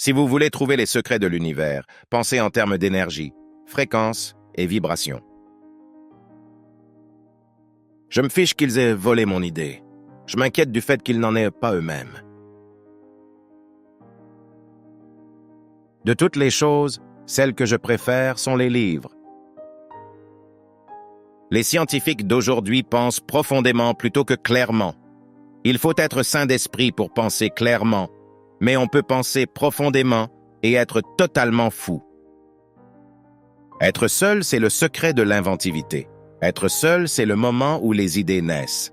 Si vous voulez trouver les secrets de l'univers, pensez en termes d'énergie, fréquence et vibration. Je me fiche qu'ils aient volé mon idée. Je m'inquiète du fait qu'ils n'en aient pas eux-mêmes. De toutes les choses, celles que je préfère sont les livres. Les scientifiques d'aujourd'hui pensent profondément plutôt que clairement. Il faut être sain d'esprit pour penser clairement, mais on peut penser profondément et être totalement fou. Être seul, c'est le secret de l'inventivité. Être seul, c'est le moment où les idées naissent.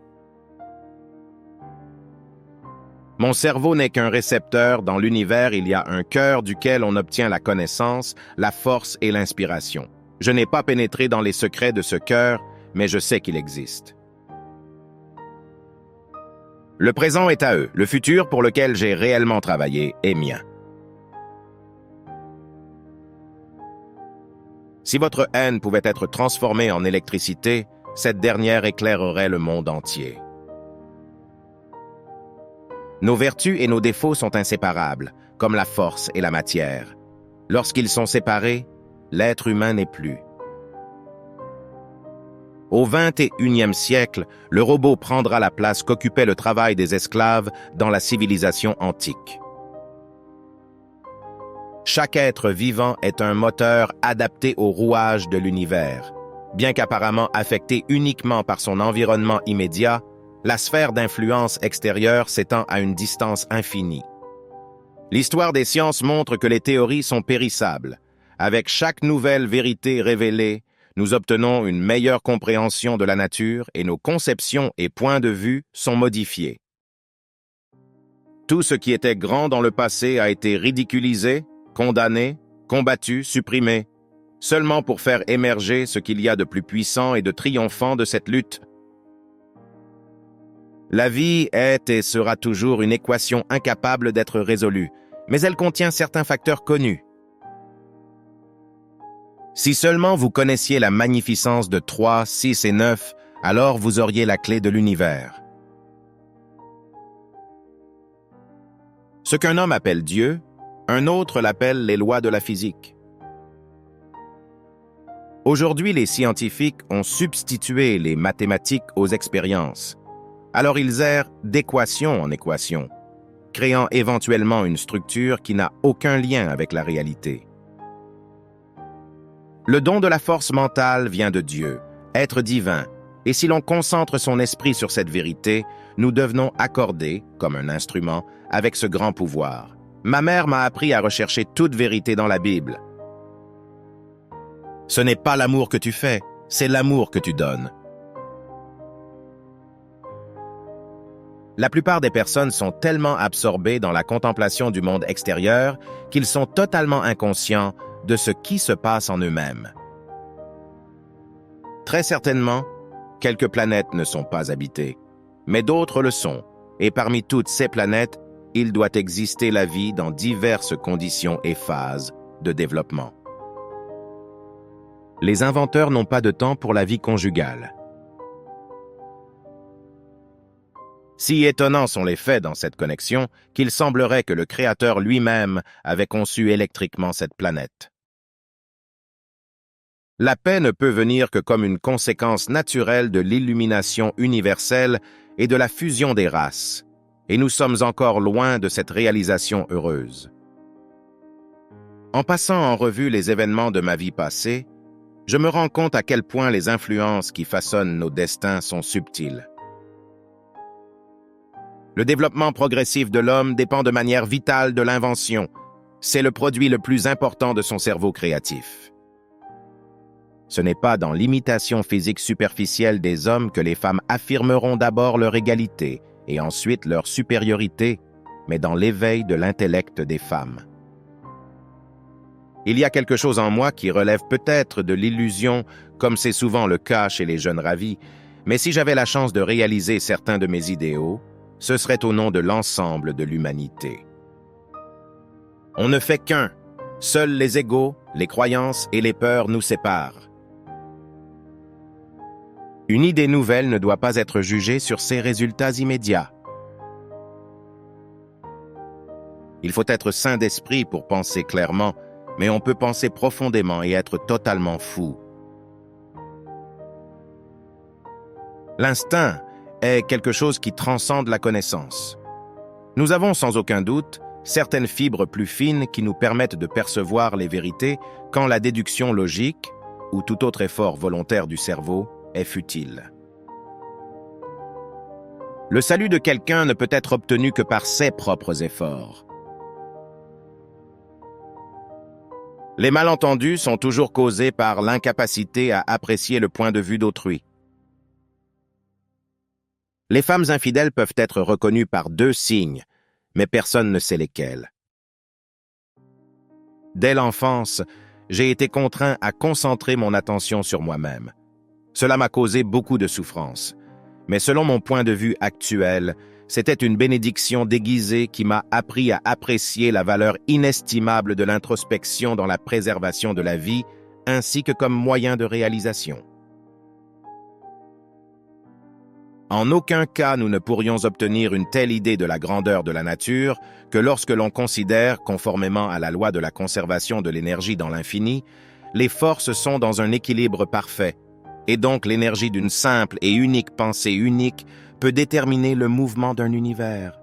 Mon cerveau n'est qu'un récepteur. Dans l'univers, il y a un cœur duquel on obtient la connaissance, la force et l'inspiration. Je n'ai pas pénétré dans les secrets de ce cœur, mais je sais qu'il existe. Le présent est à eux, le futur pour lequel j'ai réellement travaillé est mien. Si votre haine pouvait être transformée en électricité, cette dernière éclairerait le monde entier. Nos vertus et nos défauts sont inséparables, comme la force et la matière. Lorsqu'ils sont séparés, l'être humain n'est plus. Au XXIe siècle, le robot prendra la place qu'occupait le travail des esclaves dans la civilisation antique. Chaque être vivant est un moteur adapté au rouage de l'univers. Bien qu'apparemment affecté uniquement par son environnement immédiat, la sphère d'influence extérieure s'étend à une distance infinie. L'histoire des sciences montre que les théories sont périssables. Avec chaque nouvelle vérité révélée, nous obtenons une meilleure compréhension de la nature et nos conceptions et points de vue sont modifiés. Tout ce qui était grand dans le passé a été ridiculisé, condamné, combattu, supprimé, seulement pour faire émerger ce qu'il y a de plus puissant et de triomphant de cette lutte. La vie est et sera toujours une équation incapable d'être résolue, mais elle contient certains facteurs connus. Si seulement vous connaissiez la magnificence de 3, 6 et 9, alors vous auriez la clé de l'univers. Ce qu'un homme appelle Dieu, un autre l'appelle les lois de la physique. Aujourd'hui, les scientifiques ont substitué les mathématiques aux expériences. Alors ils errent d'équation en équation, créant éventuellement une structure qui n'a aucun lien avec la réalité. Le don de la force mentale vient de Dieu, être divin, et si l'on concentre son esprit sur cette vérité, nous devenons accordés, comme un instrument, avec ce grand pouvoir. Ma mère m'a appris à rechercher toute vérité dans la Bible. Ce n'est pas l'amour que tu fais, c'est l'amour que tu donnes. La plupart des personnes sont tellement absorbées dans la contemplation du monde extérieur qu'ils sont totalement inconscients de ce qui se passe en eux-mêmes. Très certainement, quelques planètes ne sont pas habitées, mais d'autres le sont, et parmi toutes ces planètes, il doit exister la vie dans diverses conditions et phases de développement. Les inventeurs n'ont pas de temps pour la vie conjugale. Si étonnants sont les faits dans cette connexion qu'il semblerait que le Créateur lui-même avait conçu électriquement cette planète. La paix ne peut venir que comme une conséquence naturelle de l'illumination universelle et de la fusion des races, et nous sommes encore loin de cette réalisation heureuse. En passant en revue les événements de ma vie passée, je me rends compte à quel point les influences qui façonnent nos destins sont subtiles. Le développement progressif de l'homme dépend de manière vitale de l'invention. C'est le produit le plus important de son cerveau créatif. Ce n'est pas dans l'imitation physique superficielle des hommes que les femmes affirmeront d'abord leur égalité et ensuite leur supériorité, mais dans l'éveil de l'intellect des femmes. Il y a quelque chose en moi qui relève peut-être de l'illusion, comme c'est souvent le cas chez les jeunes ravis, mais si j'avais la chance de réaliser certains de mes idéaux, ce serait au nom de l'ensemble de l'humanité. On ne fait qu'un. Seuls les égos, les croyances et les peurs nous séparent. Une idée nouvelle ne doit pas être jugée sur ses résultats immédiats. Il faut être sain d'esprit pour penser clairement, mais on peut penser profondément et être totalement fou. L'instinct est quelque chose qui transcende la connaissance. Nous avons sans aucun doute certaines fibres plus fines qui nous permettent de percevoir les vérités quand la déduction logique, ou tout autre effort volontaire du cerveau, est futile. Le salut de quelqu'un ne peut être obtenu que par ses propres efforts. Les malentendus sont toujours causés par l'incapacité à apprécier le point de vue d'autrui. Les femmes infidèles peuvent être reconnues par 2 signes, mais personne ne sait lesquels. Dès l'enfance, j'ai été contraint à concentrer mon attention sur moi-même. Cela m'a causé beaucoup de souffrance. Mais selon mon point de vue actuel, c'était une bénédiction déguisée qui m'a appris à apprécier la valeur inestimable de l'introspection dans la préservation de la vie, ainsi que comme moyen de réalisation. En aucun cas nous ne pourrions obtenir une telle idée de la grandeur de la nature que lorsque l'on considère, conformément à la loi de la conservation de l'énergie dans l'infini, les forces sont dans un équilibre parfait, et donc l'énergie d'une simple et unique pensée unique peut déterminer le mouvement d'un univers.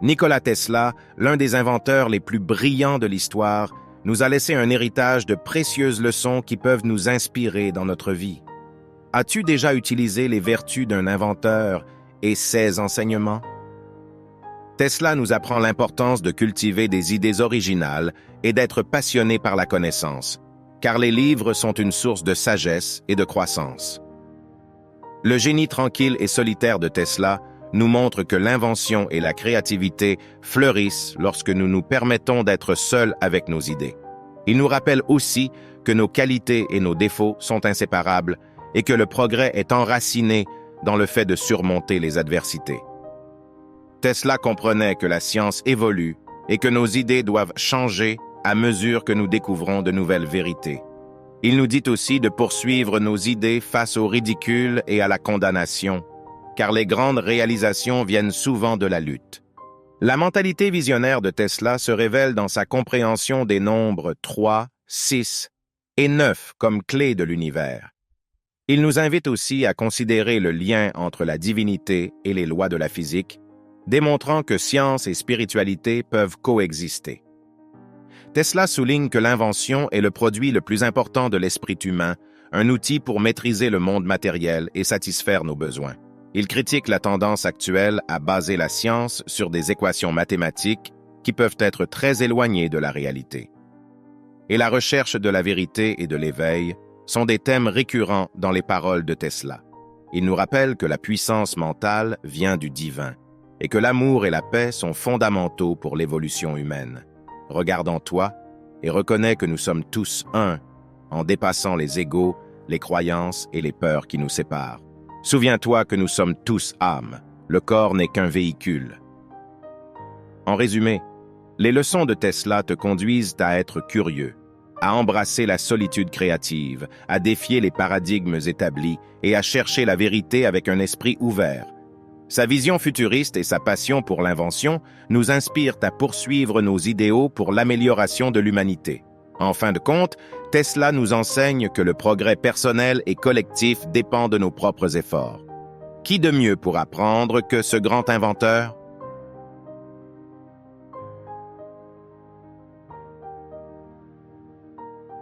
Nikola Tesla, l'un des inventeurs les plus brillants de l'histoire, nous a laissé un héritage de précieuses leçons qui peuvent nous inspirer dans notre vie. As-tu déjà utilisé les vertus d'un inventeur et ses enseignements? Tesla nous apprend l'importance de cultiver des idées originales et d'être passionné par la connaissance, car les livres sont une source de sagesse et de croissance. Le génie tranquille et solitaire de Tesla nous montre que l'invention et la créativité fleurissent lorsque nous nous permettons d'être seuls avec nos idées. Il nous rappelle aussi que nos qualités et nos défauts sont inséparables et que le progrès est enraciné dans le fait de surmonter les adversités. Tesla comprenait que la science évolue et que nos idées doivent changer à mesure que nous découvrons de nouvelles vérités. Il nous dit aussi de poursuivre nos idées face au ridicule et à la condamnation, car les grandes réalisations viennent souvent de la lutte. La mentalité visionnaire de Tesla se révèle dans sa compréhension des nombres 3, 6 et 9 comme clés de l'univers. Il nous invite aussi à considérer le lien entre la divinité et les lois de la physique, démontrant que science et spiritualité peuvent coexister. Tesla souligne que l'invention est le produit le plus important de l'esprit humain, un outil pour maîtriser le monde matériel et satisfaire nos besoins. Il critique la tendance actuelle à baser la science sur des équations mathématiques qui peuvent être très éloignées de la réalité. Et la recherche de la vérité et de l'éveil sont des thèmes récurrents dans les paroles de Tesla. Il nous rappelle que la puissance mentale vient du divin et que l'amour et la paix sont fondamentaux pour l'évolution humaine. Regarde en toi et reconnais que nous sommes tous un en dépassant les égos, les croyances et les peurs qui nous séparent. Souviens-toi que nous sommes tous âmes, le corps n'est qu'un véhicule. En résumé, les leçons de Tesla te conduisent à être curieux, à embrasser la solitude créative, à défier les paradigmes établis et à chercher la vérité avec un esprit ouvert. Sa vision futuriste et sa passion pour l'invention nous inspirent à poursuivre nos idéaux pour l'amélioration de l'humanité. En fin de compte, Tesla nous enseigne que le progrès personnel et collectif dépend de nos propres efforts. Qui de mieux pour apprendre que ce grand inventeur?